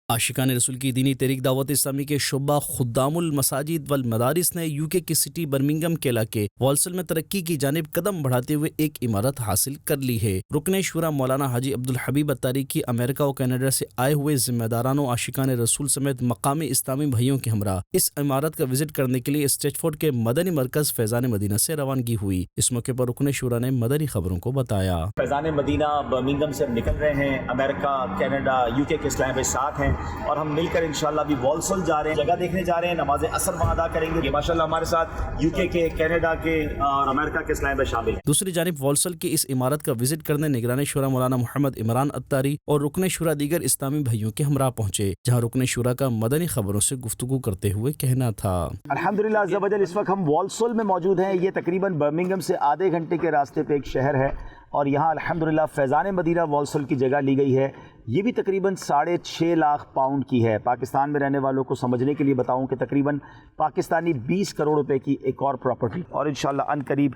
عاشقان رسول کی دینی تحریک دعوت اسلامی کے شعبہ خدام المساجد والمدارس نے یو کے سٹی برمنگھم کے علاقے والسل میں ترقی کی جانب قدم بڑھاتے ہوئے ایک عمارت حاصل کر لی ہے۔ رکن شورا مولانا حاجی عبدالحبیب اتاری کی امریکہ و کینیڈا سے آئے ہوئے ذمہ داران و عاشقان رسول سمیت مقامی اسلامی بھائیوں کے ہمراہ اس عمارت کا وزٹ کرنے کے لیے اسٹریچفورڈ کے مدنی مرکز فیضان مدینہ سے روانگی ہوئی۔ اس موقع پر رکن شورا نے مدنی خبروں کو بتایا۔ فیضان مدینہ برمنگھم سے نکل رہے ہیں، امریکہ، کینیڈا، یو کے اسلام بھائی ساتھ ہیں اور ہم مل کر انشاءاللہ ابھی والسل جا رہے ہیں، جگہ دیکھنے جا رہے ہیں، نماز عصر وہاں ادا کریں گے۔ ماشاءاللہ ہمارے ساتھ یو کے کینیڈا کے اور امریکہ کے اسلام بھائی شامل ہیں۔ دوسری جانب والسل کی اس عمارت کا وزٹ کرنے نگران شورا مولانا محمد عمران اتاری اور رکن شورا دیگر اسلامی بھائیوں کے ہمراہ پہنچے، جہاں رکن شورا کا مدنی خبروں سے گفتگو کرتے ہوئے کہنا تھا۔ الحمدللہ عز و جل اس وقت ہم والسل میں موجود ہیں۔ یہ تقریباً برمنگھم سے آدھے گھنٹے کے راستے پہ ایک شہر ہے اور یہاں الحمدللہ فیضان مدینہ والسل کی جگہ لی گئی ہے۔ یہ بھی تقریباً 6.5 لاکھ پاؤنڈ کی ہے۔ پاکستان میں رہنے والوں کو سمجھنے کے لیے بتاؤں کہ تقریباً پاکستانی 20 کروڑ روپے کی ایک اور پراپرٹی، اور انشاءاللہ ان قریب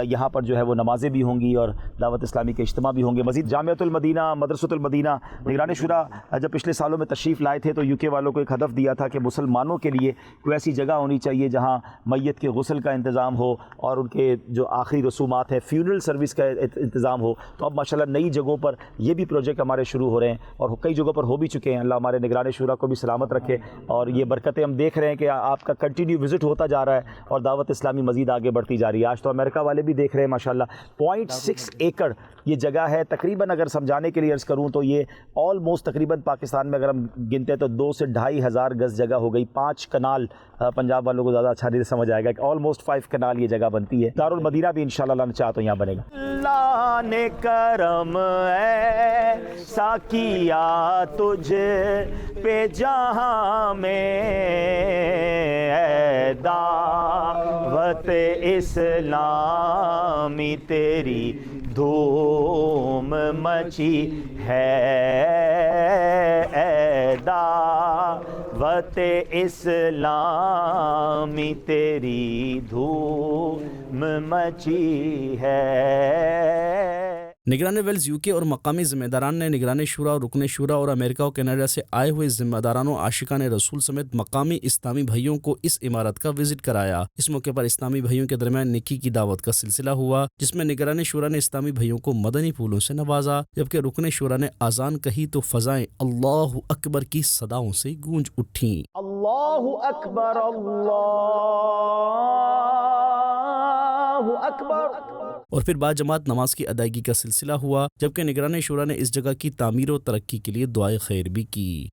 یہاں پر جو ہے وہ نمازیں بھی ہوں گی اور دعوت اسلامی کے اجتماع بھی ہوں گے۔ مزید جامعۃ المدینہ، مدرسۃ المدینہ، نگران شورا جب پچھلے سالوں میں تشریف لائے تھے تو یو کے والوں کو ایک ہدف دیا تھا کہ مسلمانوں کے لیے کوئی ایسی جگہ ہونی چاہیے جہاں میت کے غسل کا انتظام ہو اور ان کے جو آخری رسومات ہیں، فیونرل سروس کا انتظام ہو۔ تو اب ماشاءاللہ نئی جگہوں پر یہ بھی پروجیکٹ ہمارے شروع ہو رہے ہیں اور کئی جگہوں پر ہو بھی چکے ہیں۔ اللہ ہمارے نگران شورا کو بھی سلامت رکھے اور یہ برکتیں ہم دیکھ رہے ہیں کہ آپ کا کنٹینیو وزٹ ہوتا جا رہا ہے اور دعوت اسلامی مزید آگے بڑھتی جا رہی ہے۔ آج تو امریکہ والے بھی دیکھ رہے ہیں ماشاءاللہ۔ 0.6 ایکڑ یہ جگہ ہے تقریباً، اگر سمجھانے کے لیے عرض کروں تو یہ آلموسٹ تقریباً پاکستان میں اگر ہم گنتے ہیں تو 2 سے 2.5 ہزار گز جگہ ہو گئی۔ 5 کنال، پنجاب والوں کو زیادہ اچھا نہیں سمجھ آئے گا کہ آلموسٹ 5 کنال یہ جگہ بنتی ہے۔ دارالمدینہ بھی انشاءاللہ اللہ نے چاہا تو یہاں بنے گا۔ اللہ نے کرم ایسا کیا تجھ پہ جہاں میں، اے دعوت اسلامی تیری دھوم مچی ہے، اے دعوت اسلامی تیری دھوم مچی ہے۔ نگران ویلز یو کے اور مقامی ذمہ داران نے نگران شورا اور رکن شورا اور امریکہ و کینیڈا سے آئے ہوئے ذمہ داران و عاشقان رسول سمیت مقامی اسلامی بھائیوں کو اس عمارت کا وزٹ کرایا۔ اس موقع پر اسلامی بھائیوں کے درمیان نکی کی دعوت کا سلسلہ ہوا، جس میں نگران شورا نے اسلامی بھائیوں کو مدنی پھولوں سے نوازا، جبکہ رکن شورا نے اذان کہی تو فضائیں اللہ اکبر کی صداؤں سے گونج اٹھیں۔ اللہ اکبر، اللہ اکبر۔ اور پھر بعد جماعت نماز کی ادائیگی کا سلسلہ ہوا، جبکہ نگران شورا نے اس جگہ کی تعمیر و ترقی کے لیے دعائے خیر بھی کی۔